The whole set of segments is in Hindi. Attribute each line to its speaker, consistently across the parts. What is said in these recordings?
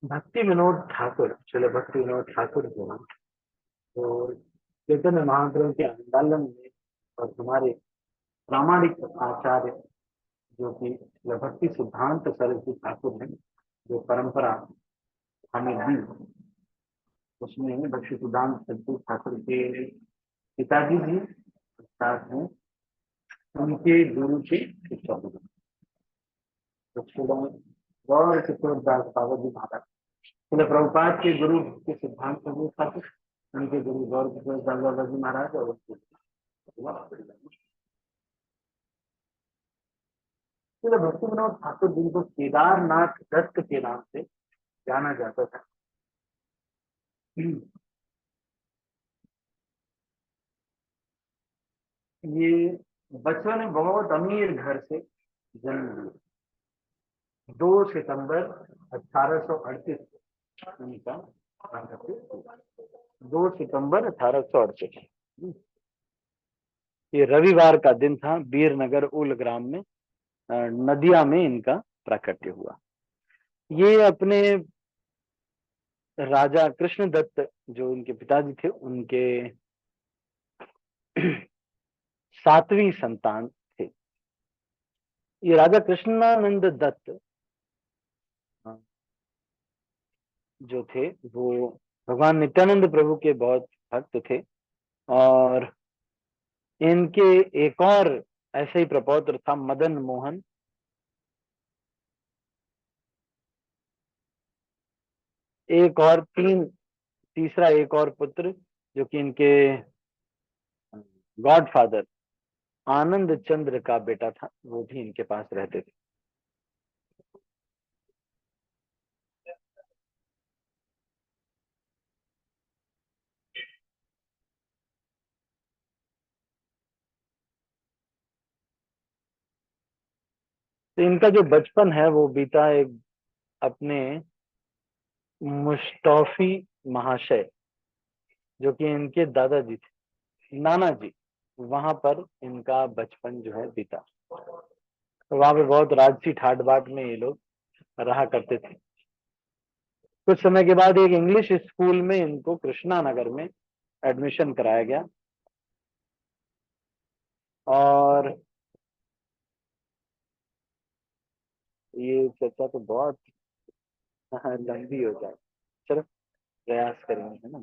Speaker 1: भक्ति विनोद ठाकुर, चलो भक्ति विनोद ठाकुर जो हैं, तो चैतन्य महाप्रभु के आंदोलन में और हमारे प्रामाणिक आचार्य जो कि भक्ति सिद्धांत सरस्वती ठाकुर हैं, जो परंपरा हमें दी, उसमें भक्ति सिद्धांत सरस्वती ठाकुर के पिताजी भी साथ में उनके गुरु के शिक्षक हैं। तो गौर किशोर दास बाबा जी महाराज, तो प्रभुपाद के गुरु के सिद्धांत सरस्वती ठाकुर, उनके गुरु गौर किशोर दास बाबा जी महाराज और भक्ति विनोद ठाकुर जिनको केदारनाथ दत्त के नाम से जाना जाता था, ये बचपन में बहुत अमीर घर से जन्म लिया। 2 सितंबर 1838 उनका 2 सितंबर 1838, ये रविवार का दिन था। बीरनगर उल ग्राम में नदिया में इनका प्राकट्य हुआ। ये अपने राजा कृष्ण दत्त जो इनके पिताजी थे, उनके 7वीं संतान थे। ये राजा कृष्णानंद दत्त जो थे वो भगवान नित्यानंद प्रभु के बहुत भक्त थे, और इनके एक और ऐसे ही प्रपौत्र था मदन मोहन। एक और तीसरा एक और पुत्र जो कि इनके गॉडफादर आनंद चंद्र का बेटा था, वो भी इनके पास रहते थे। तो इनका जो बचपन है वो बीता एक अपने मुस्तौफी महाशय जो कि इनके दादाजी थे, नाना जी, वहां पर इनका बचपन जो है बीता। तो वहां पे बहुत राजसी ठाट बाट में ये लोग रहा करते थे। कुछ समय के बाद एक इंग्लिश स्कूल में इनको कृष्णा नगर में एडमिशन कराया गया, और ये चर्चा तो बहुत लंबी हो जाए, चलो प्रयास करेंगे, है ना।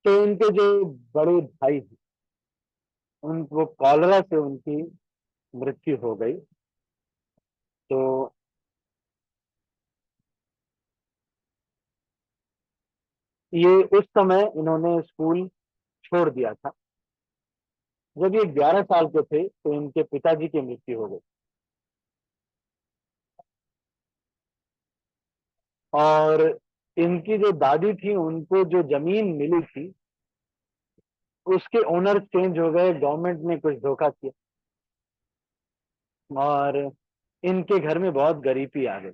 Speaker 1: तो इनके जो बड़े भाई हैं, उनको कॉलरा से उनकी मृत्यु हो गई। तो ये उस समय इन्होंने स्कूल छोड़ दिया था। जब ये 11 साल के थे तो इनके पिताजी की मृत्यु हो गई, और इनकी जो दादी थी उनको जो जमीन मिली थी उसके ओनर चेंज हो गए, गवर्नमेंट ने कुछ धोखा किया, और इनके घर में बहुत गरीबी आ गई।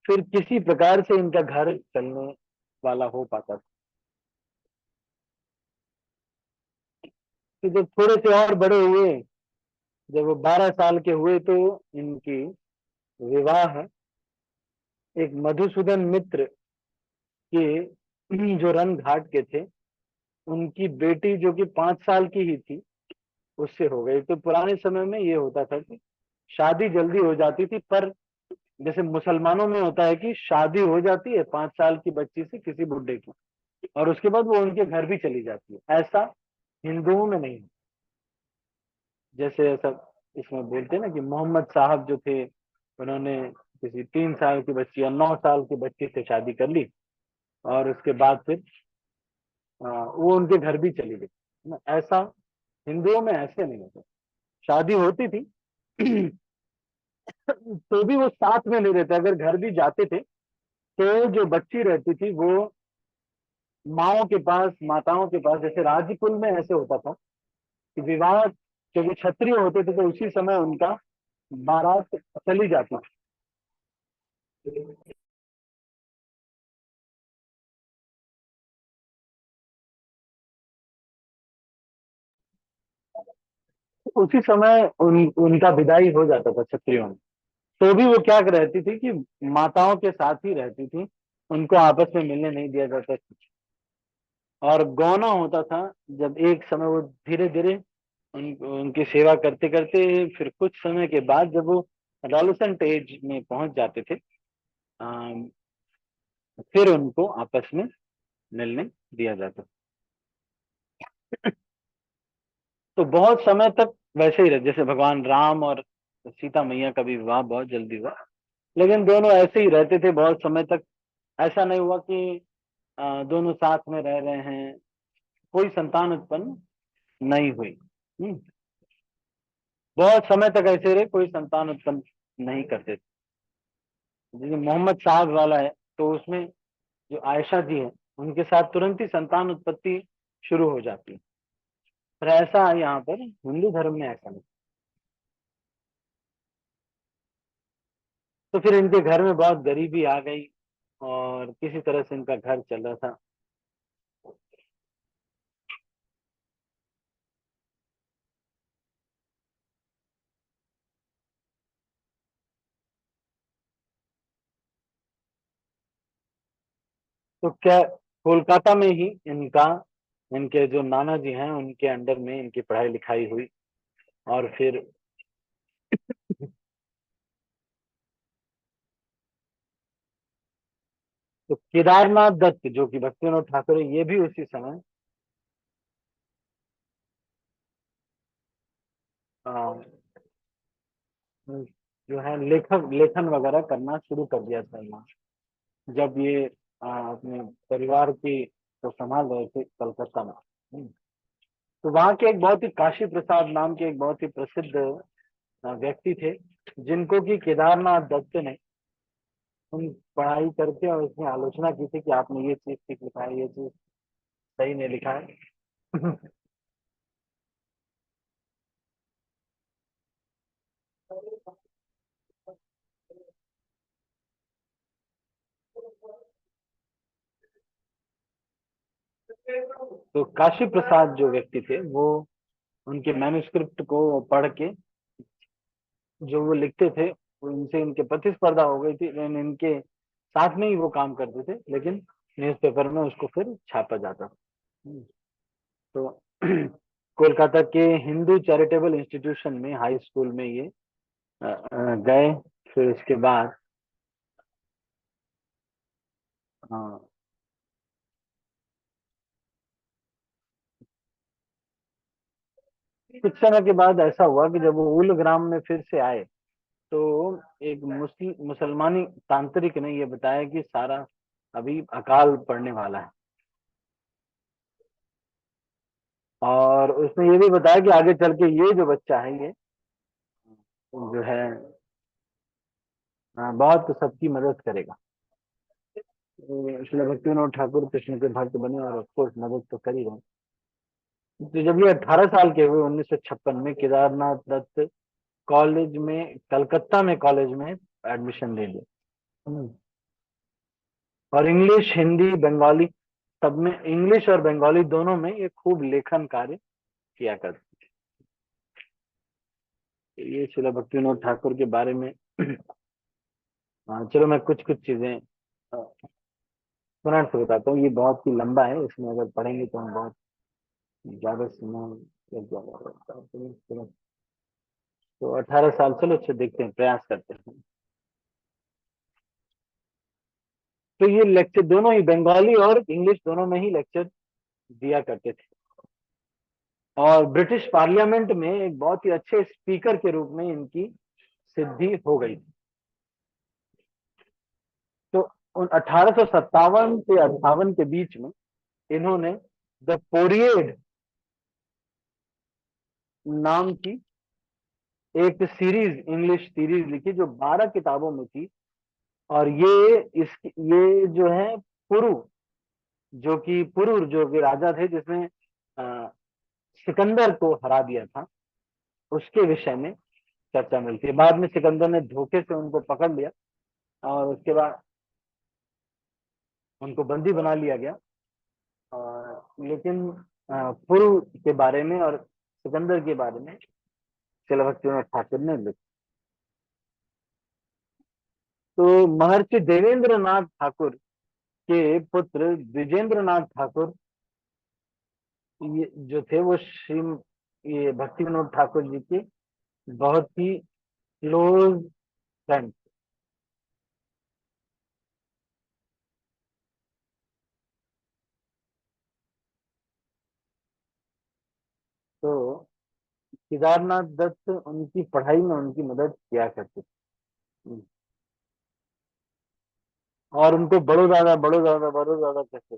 Speaker 1: फिर किसी प्रकार से इनका घर चलने वाला हो पाता था। तो जब थोड़े से और बड़े हुए, जब वो 12 साल के हुए, तो इनकी विवाह एक मधुसूदन मित्र के जो रन घाट के थे, उनकी बेटी जो कि 5 साल की ही थी उससे हो गई। तो पुराने समय में ये होता था कि शादी जल्दी हो जाती थी, पर जैसे मुसलमानों में होता है कि शादी हो जाती है 5 साल की बच्ची से किसी बुढ़े की, और उसके बाद वो उनके घर भी चली जाती है, ऐसा हिंदुओं में नहीं। जैसे ऐसा इसमें बोलते हैं ना कि मोहम्मद साहब जो थे, उन्होंने किसी 3 साल की बच्ची या 9 साल की बच्ची से शादी कर ली, और उसके बाद फिर वो उनके घर भी चली गई, है ना। ऐसा हिंदुओं में ऐसे नहीं होता, शादी होती थी तो भी वो साथ में नहीं रहते, अगर घर भी जाते थे तो जो बच्ची रहती थी वो माओ के पास, माताओं के पास। जैसे राजकुल में ऐसे होता था कि विवाह, क्योंकि क्षत्रिय होते थे तो उसी समय उनका बारात चली जाती थी। उसी समय उनका विदाई हो जाता था क्षत्रियों में। तो भी वो क्या रहती थी कि माताओं के साथ ही रहती थी, उनको आपस में मिलने नहीं दिया जाता। और गौना होता था, जब एक समय वो धीरे धीरे उनकी सेवा करते करते फिर कुछ समय के बाद जब वो एडोलेसेंट एज में पहुंच जाते थे, अम, फिर उनको आपस में मिलने दिया जाता। तो बहुत समय तक वैसे ही रहे, जैसे भगवान राम और सीता मैया का भी विवाह बहुत जल्दी हुआ, लेकिन दोनों ऐसे ही रहते थे बहुत समय तक। ऐसा नहीं हुआ कि दोनों साथ में रह रहे हैं, कोई संतान उत्पन्न नहीं हुई। बहुत समय तक ऐसे रहे, कोई संतान उत्पन्न नहीं करते थे। जैसे मोहम्मद साहब वाला है, तो उसमें जो आयशा जी है, उनके साथ तुरंत ही संतान उत्पत्ति शुरू हो जाती है। पर ऐसा यहाँ पर हिंदू धर्म में ऐसा नहीं। तो फिर इनके घर में बहुत गरीबी आ गई और किसी तरह से इनका घर चल रहा था। तो क्या कोलकाता में ही इनका, इनके जो नाना जी हैं उनके अंडर में इनकी पढ़ाई लिखाई हुई। और फिर तो केदारनाथ दत्त जो कि भक्तिविनोद ठाकुर है, ये भी उसी समय अ, जो है लेखक लेखन वगैरह करना शुरू कर दिया था यहाँ। जब ये अपने परिवार की को संभाल रहे थे कलकत्ता में। तो वहाँ के एक बहुत ही काशी प्रसाद नाम के एक बहुत ही प्रसिद्ध व्यक्ति थे, जिनको कि केदारनाथ दत्त ने उन पढ़ाई करके और उसमें आलोचना की थी कि आपने ये चीज ठीक लिखा है, ये चीज सही नहीं लिखा है। तो काशी प्रसाद जो व्यक्ति थे, वो उनके मैन्युस्क्रिप्ट को पढ़ के जो वो लिखते थे, वो इनसे इनके प्रतिस्पर्धा हो गई थी, लेकिन इनके साथ में ही वो काम करते थे, लेकिन न्यूज़पेपर में उसको फिर छापा जाता था। तो कोलकाता के हिंदू चैरिटेबल इंस्टीट्यूशन में, हाई स्कूल में ये गए। फिर उसके बाद हाँ, कुछ समय के बाद ऐसा हुआ कि जब वो उल ग्राम में फिर से आए, तो एक मुसलमानी तांत्रिक ने ये बताया कि सारा अभी अकाल पड़ने वाला है। और उसने ये भी बताया कि आगे चल के ये जो बच्चा है, ये जो है बहुत सबकी मदद करेगा। तो श्रील भक्तिविनोद ठाकुर कृष्ण के भक्त बने और ऑफकोर्स मदद तो कर ही रहे। तो जब ये 18 साल के हुए 1956 में, केदारनाथ दत्त कॉलेज में, कलकत्ता में कॉलेज में एडमिशन ले लिया। हम्म। और इंग्लिश, हिंदी, बंगाली, सब में, इंग्लिश और बंगाली दोनों में ये खूब लेखन कार्य किया करते। ये श्रील भक्तिविनोद ठाकुर के बारे में। चलो मैं कुछ कुछ चीजें मिनट से बताता हूँ। ये बहुत ही लंबा है, इसमें अगर पढ़ेंगे तो हम बहुत ज्यादा समय लग जाएगा। तो 18 साल, चलो अच्छा देखते हैं, प्रयास करते हैं। तो ये लेक्चर दोनों ही बंगाली और इंग्लिश दोनों में ही लेक्चर दिया करते थे। और ब्रिटिश पार्लियामेंट में एक बहुत ही अच्छे स्पीकर के रूप में इनकी सिद्धि हो गई थी। तो उन 1857 से 58 के बीच में इन्होंने द पोरिएड नाम की एक सीरीज, इंग्लिश सीरीज लिखी, जो 12 किताबों में थी। और ये जो है पुरु, जो कि राजा थे जिसने अ, सिकंदर को हरा दिया था, उसके विषय में चर्चा मिलती है। बाद में सिकंदर ने धोखे से उनको पकड़ लिया और उसके बाद उनको बंदी बना लिया गया। लेकिन पुरु के बारे में और सिकंदर के बारे में शिला भक्तिविनोद ठाकुर ने लिखी। तो महर्षि देवेंद्र नाथ ठाकुर के पुत्र द्विजेंद्र नाथ ठाकुर, ये जो थे वो श्री ये भक्ति विनोद ठाकुर जी के बहुत ही क्लोज फ्रेंड। तो केदारनाथ दत्त उनकी पढ़ाई में उनकी मदद किया करते थे, और उनको बड़ो ज्यादा कहते थे।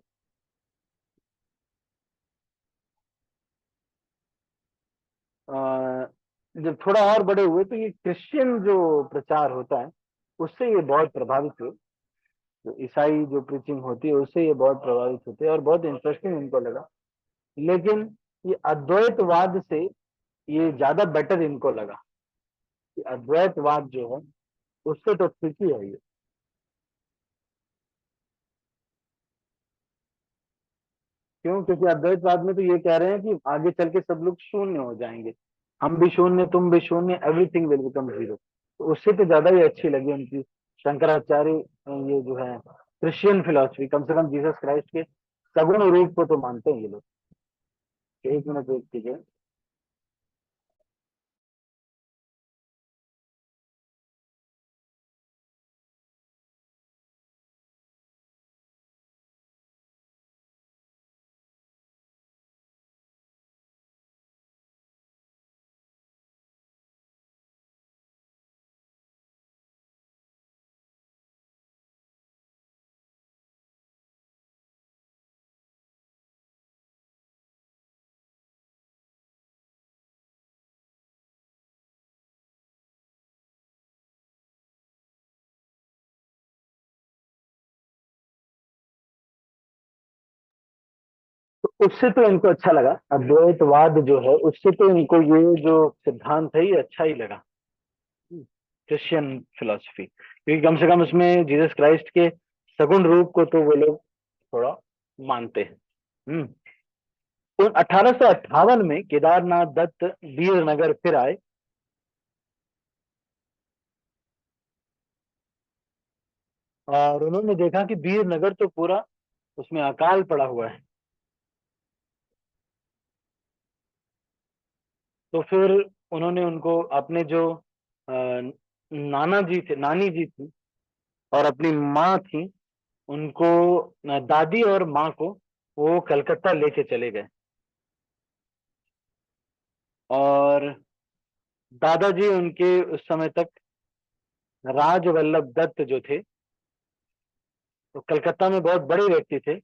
Speaker 1: जब थोड़ा और बड़े हुए तो ये क्रिश्चियन जो प्रचार होता है उससे ये बहुत प्रभावित हुए। जो ईसाई जो प्रीचिंग होती है उससे ये बहुत प्रभावित होते हैं और बहुत इंटरेस्टिंग इनको लगा। लेकिन ये अद्वैतवाद से ये ज्यादा बेटर इनको लगा कि अद्वैतवाद जो है उससे तो ठीक ही है ये। क्यों? क्योंकि अद्वैतवाद में तो ये कह रहे हैं कि आगे चल के सब लोग शून्य हो जाएंगे, हम भी शून्य, तुम भी शून्य, एवरीथिंग विल बिकम जीरो। तो उससे तो ज्यादा ही अच्छी लगी उनकी शंकराचार्य ये जो है क्रिश्चियन फिलोसफी। कम से कम जीसस क्राइस्ट के सगुण रूप को तो मानते हैं ये लोग। एक मिनट वेट कीजिए। तो उससे तो इनको अच्छा लगा, अद्वैतवाद जो है उससे तो इनको ये जो सिद्धांत है ये अच्छा ही लगा, क्रिश्चियन फिलोसफी, क्योंकि कम से कम उसमें जीसस क्राइस्ट के सगुण रूप को तो वो लोग थोड़ा मानते हैं। हम्म। तो 1858 में केदारनाथ दत्त वीरनगर फिर आए, और उन्होंने देखा कि वीरनगर तो पूरा उसमें अकाल पड़ा हुआ है। तो फिर उन्होंने उनको अपने जो नाना जी थे, नानी जी थी, और अपनी माँ थी, उनको दादी और माँ को वो कलकत्ता लेके चले गए। और दादाजी उनके उस समय तक राजवल्लभ दत्त जो थे, तो कलकत्ता में बहुत बड़े व्यक्ति थे,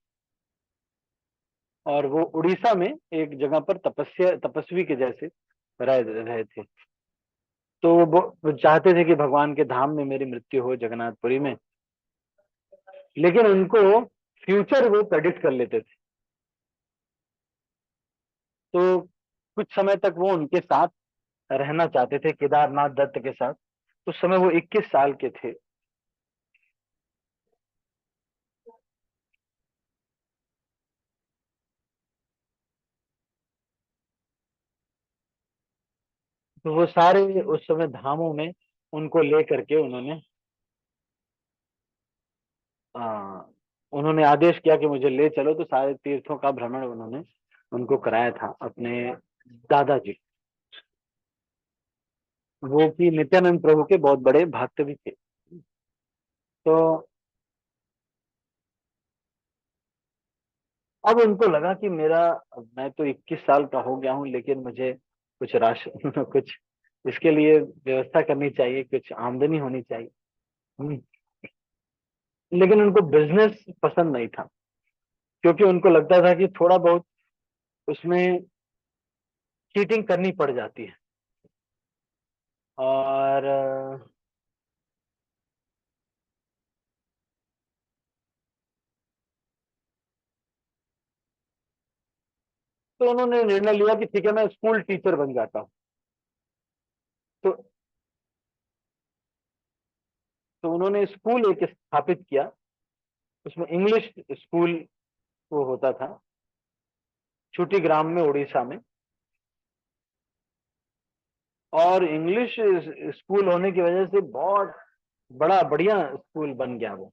Speaker 1: और वो उड़ीसा में एक जगह पर तपस्वी के जैसे रह रहे थे। तो वो चाहते थे कि भगवान के धाम में मेरी मृत्यु हो, जगन्नाथपुरी में। लेकिन उनको फ्यूचर वो प्रेडिक्ट कर लेते थे। तो कुछ समय तक वो उनके साथ रहना चाहते थे, केदारनाथ दत्त के साथ। उस समय वो 21 साल के थे। तो वो सारे उस समय धामों में उनको ले करके आ, उन्होंने आदेश किया कि मुझे ले चलो। तो सारे तीर्थों का भ्रमण उन्होंने उनको कराया था अपने दादाजी। वो कि नित्यानंद प्रभु के बहुत बड़े भक्त भी थे। तो अब उनको लगा कि मेरा, मैं तो 21 साल का हो गया हूँ, लेकिन मुझे कुछ राशि कुछ इसके लिए व्यवस्था करनी चाहिए, कुछ आमदनी होनी चाहिए। हम्म। लेकिन उनको बिजनेस पसंद नहीं था, क्योंकि उनको लगता था कि थोड़ा बहुत उसमें चीटिंग करनी पड़ जाती है। और तो उन्होंने निर्णय लिया कि ठीक है, मैं स्कूल टीचर बन जाता हूँ। तो तो उन्होंने स्कूल एक स्थापित किया, उसमें इंग्लिश स्कूल वो होता था, छोटी ग्राम में, उड़ीसा में। और इंग्लिश स्कूल होने की वजह से बहुत बड़ा बढ़िया स्कूल बन गया वो।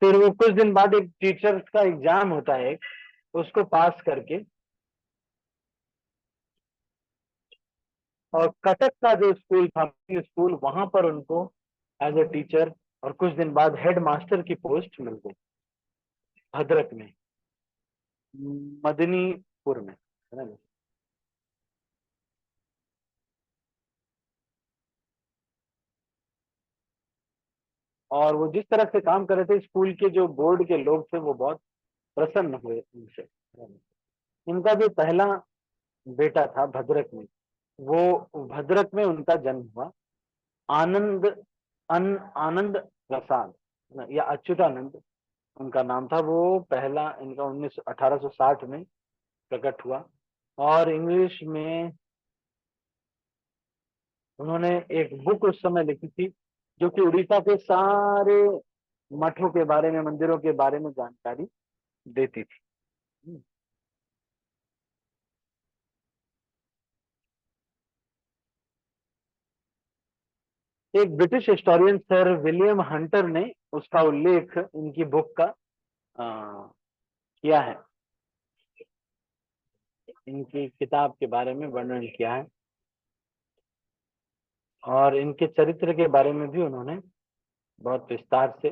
Speaker 1: फिर वो कुछ दिन बाद एक टीचर्स का एग्जाम होता है, उसको पास करके, और कटक का जो स्कूल था, स्कूल, वहां पर उनको एज ए टीचर और कुछ दिन बाद हेड मास्टर की पोस्ट मिल गई, भद्रक में, मदनीपुर में, है ना। और वो जिस तरह से काम कर रहे थे, स्कूल के जो बोर्ड के लोग थे वो बहुत प्रसन्न हुए उनसे। इनका जो पहला बेटा था भद्रक में, वो भद्रक में उनका जन्म हुआ। आनंद आनंद प्रसाद या अच्युतानंद उनका नाम था। वो पहला इनका 1860 में प्रकट हुआ। और इंग्लिश में उन्होंने एक बुक उस समय लिखी थी, जो कि उड़ीसा के सारे मठों के बारे में, मंदिरों के बारे में जानकारी देती थी। एक British historian sir William Hunter ने उसका उल्लेख इनकी बुक का किया है, इनकी किताब के बारे में वर्णन किया है, और इनके चरित्र के बारे में भी उन्होंने बहुत विस्तार से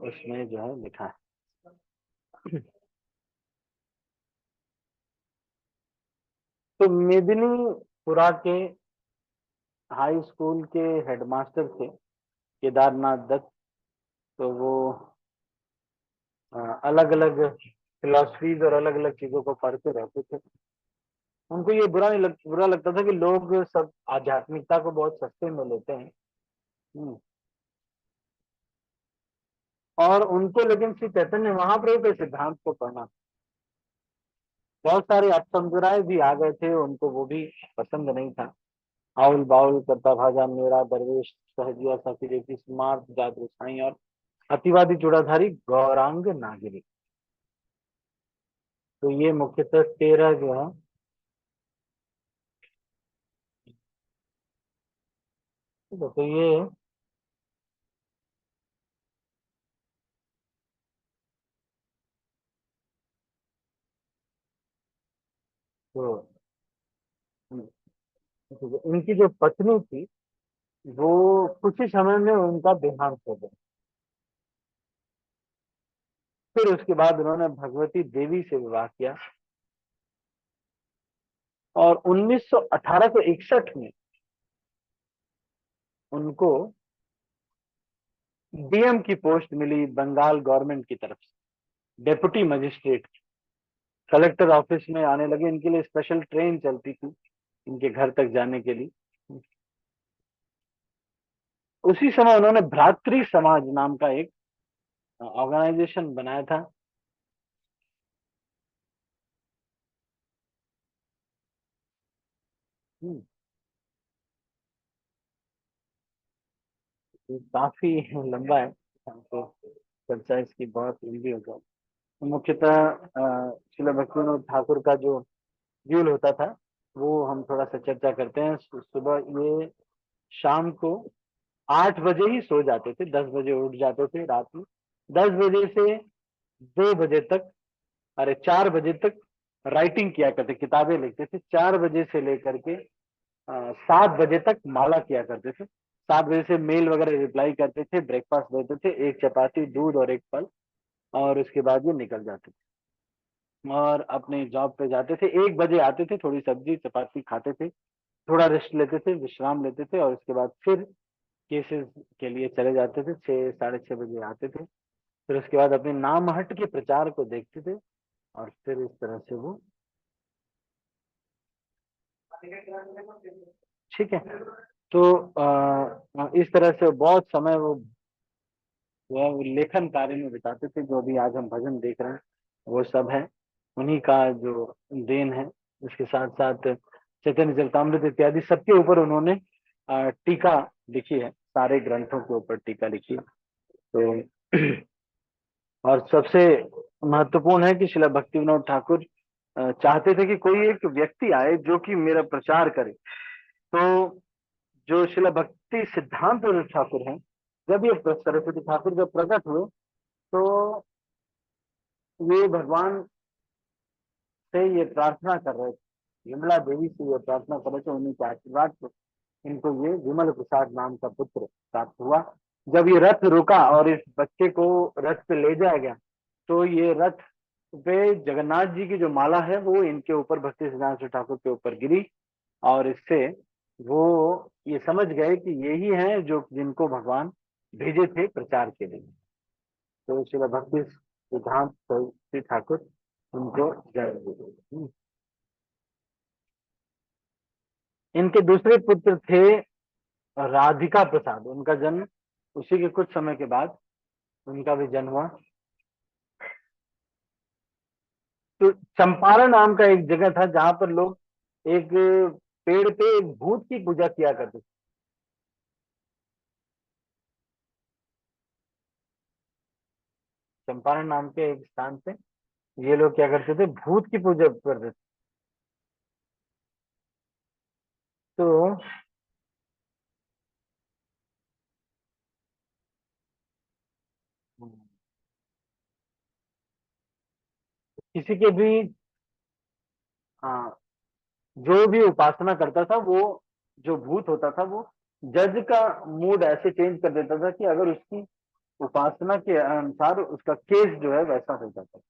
Speaker 1: उसमें जो है लिखा है। तो मेदिनीपुरा के हाई स्कूल के हेडमास्टर थे केदारनाथ दत्त। तो वो अलग अलग फिलोसफीज और अलग अलग चीजों को पढ़ते रहते थे। उनको ये बुरा लगता था कि लोग सब आध्यात्मिकता को बहुत सस्ते में लेते हैं। हम्म। और उनको लेकिन श्री चैतन्य महाप्रभु के सिद्धांत को पढ़ना, बहुत सारे अपसंप्रदाय भी आ गए थे, उनको वो भी पसंद नहीं था। आउल बाउल करता भाजा मेरा दरवेश, सहजिया सफिरे की स्मार्ट जात गोसाई, और अतिवादी चूड़ाधारी गौरांग नागिरी। तो ये मुख्यतः 13 जो है, तो ये तो इनकी जो पत्नी थी, वो कुछ ही समय में उनका देहांत हो गया। फिर उसके बाद उन्होंने भगवती देवी से विवाह किया, और 1861 में उनको डीएम की पोस्ट मिली बंगाल गवर्नमेंट की तरफ से, डेप्यूटी मजिस्ट्रेट। कलेक्टर ऑफिस में आने लगे, इनके लिए स्पेशल ट्रेन चलती थी इनके घर तक जाने के लिए। उसी समय उन्होंने भ्रातृ समाज नाम का एक ऑर्गेनाइजेशन बनाया था। हम्म, ये काफी लंबा है, हमको चर्चा इसकी बहुत लंबी हो जाए। तो मुख्यतः श्रील भक्तिविनोद ठाकुर का जो ड्यूल होता था, वो हम थोड़ा सा चर्चा करते हैं। सुबह ये शाम को 8 बजे ही सो जाते थे, 10 बजे उठ जाते थे रात में। 10 बजे से 2 बजे तक, अरे 4 बजे तक राइटिंग किया करते, किताबें लिखते थे। 4 बजे से लेकर के 7 बजे तक माला किया करते थे। 7 बजे से मेल वगैरह रिप्लाई करते थे, ब्रेकफास्ट देते थे, एक चपाती, दूध और एक फल, और उसके बाद ये निकल जाते थे और अपने जॉब पे जाते थे। 1 बजे आते थे, थोड़ी सब्जी चपाती खाते थे, थोड़ा रेस्ट लेते थे, विश्राम लेते थे, और उसके बाद फिर केसेस के लिए चले जाते थे। 6, 6:30 बजे आते थे। फिर उसके बाद अपने नामहट के प्रचार को देखते थे, और फिर इस तरह से वो, ठीक है। तो इस तरह से बहुत समय वो लेखन कार्य में बिताते थे। जो भी आज हम भजन देख रहे हैं, वो सब है उन्हीं का जो देन है। इसके साथ साथ चैतन्य चरितामृत इत्यादि सबके ऊपर उन्होंने टीका लिखी है, सारे ग्रंथों के ऊपर टीका लिखी है। तो और सबसे महत्वपूर्ण है कि श्रील भक्ति विनोद ठाकुर चाहते थे कि कोई एक व्यक्ति आए जो कि मेरा प्रचार करे। तो जो शिला भक्ति सिद्धांत ठाकुर हैं, जब ये सरस्वती ठाकुर जब प्रकट हुए, तो ये भगवान से ये प्रार्थना कर रहे थे, विमला देवी से ये प्रार्थना कर रहे थे, उन्हीं के आशीर्वाद से इनको ये विमल प्रसाद नाम का पुत्र प्राप्त हुआ। जब ये रथ रुका और इस बच्चे को रथ पे ले जाया गया, तो ये रथ पे जगन्नाथ जी की जो माला है वो इनके ऊपर, भक्ति सिद्धांत ठाकुर के ऊपर गिरी, और इससे वो ये समझ गए कि यही है जो जिनको भगवान भेजे थे प्रचार के लिए। तो श्री भक्ति सिद्धांत सरस्वती ठाकुर उनको जन्म दिए। इनके दूसरे पुत्र थे राधिका प्रसाद, उनका जन्म उसी के कुछ समय के बाद उनका भी जन्म हुआ। तो चंपारण नाम का एक जगह था जहां पर लोग एक पेड़ पे एक भूत की पूजा किया करते थे। चंपारण नाम के एक स्थान पे ये लोग क्या करते थे, भूत की पूजा करते थे। तो किसी के भी, हाँ, जो भी उपासना करता था वो, जो भूत होता था वो जज का मूड ऐसे चेंज कर देता था कि अगर उसकी उपासना के अनुसार उसका केस जो है वैसा हो जाता है।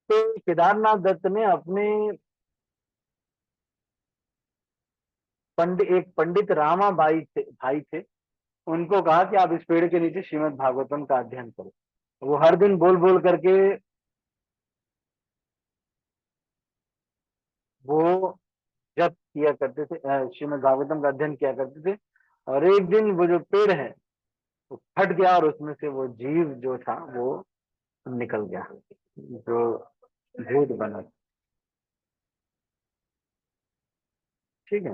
Speaker 1: तो केदारनाथ दत्त ने अपने एक पंडित रामा बाई थे, भाई थे, उनको कहा कि आप इस पेड़ के नीचे श्रीमद् भागवतम का अध्ययन करो। वो हर दिन बोल बोल करके वो जप किया करते थे, श्रीमद् भागवतम का अध्ययन किया करते थे। और एक दिन वो जो पेड़ है वो फट गया और उसमें से वो जीव जो था वो निकल गया, जो भूत बना। ठीक है।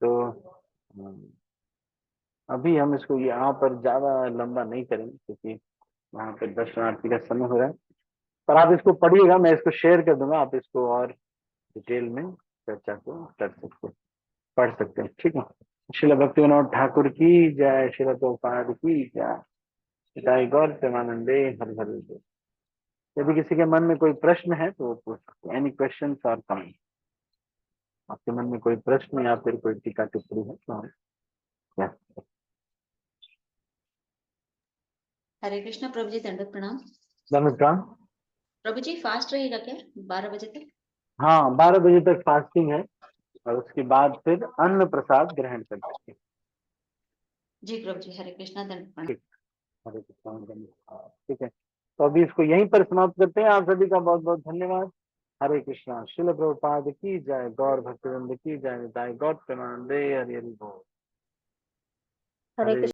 Speaker 1: तो अभी हम इसको यहाँ पर ज्यादा लंबा नहीं करेंगे क्योंकि वहां पर दर्शनार्थी का समय हो रहा है। पर आप इसको पढ़िएगा, मैं इसको शेयर कर दूंगा, आप इसको और डिटेल में चर्चा को कर सकते हैं, पढ़ सकते हैं। ठीक है। श्रील भक्ति विनोद ठाकुर की जय, श्रील प्रभुपाद की जय, जय गौर प्रेमानंदे हर हर। यदि किसी के मन में कोई प्रश्न है तो वो पूछ सकते हैं। एनी क्वेश्चन और कमेंट? आपके मन में कोई प्रश्न या फिर कोई टीका टिप्पणी है तो हम
Speaker 2: हरे कृष्णा प्रभु जी, दंडवत प्रणाम।
Speaker 1: नमस्कार
Speaker 2: प्रभु जी, फास्ट रहेगा क्या 12 बजे तक?
Speaker 1: हाँ, 12 बजे तक फास्टिंग है और उसके बाद फिर अन्न प्रसाद ग्रहण कर सकते हैं।
Speaker 2: जी प्रभु जी, हरे कृष्णा, दंडवत प्रणाम।
Speaker 1: ठीक, हरे कृष्णा। ठीक है, तो अभी इसको यहीं पर समाप्त करते हैं। आप सभी का बहुत बहुत धन्यवाद। हरे कृष्णा। श्रील प्रभुपाद की जय, गौर भक्तवृंद की जय, जय गौर प्रेमानंदे हरि हरि बोल।
Speaker 2: हरे
Speaker 1: हरे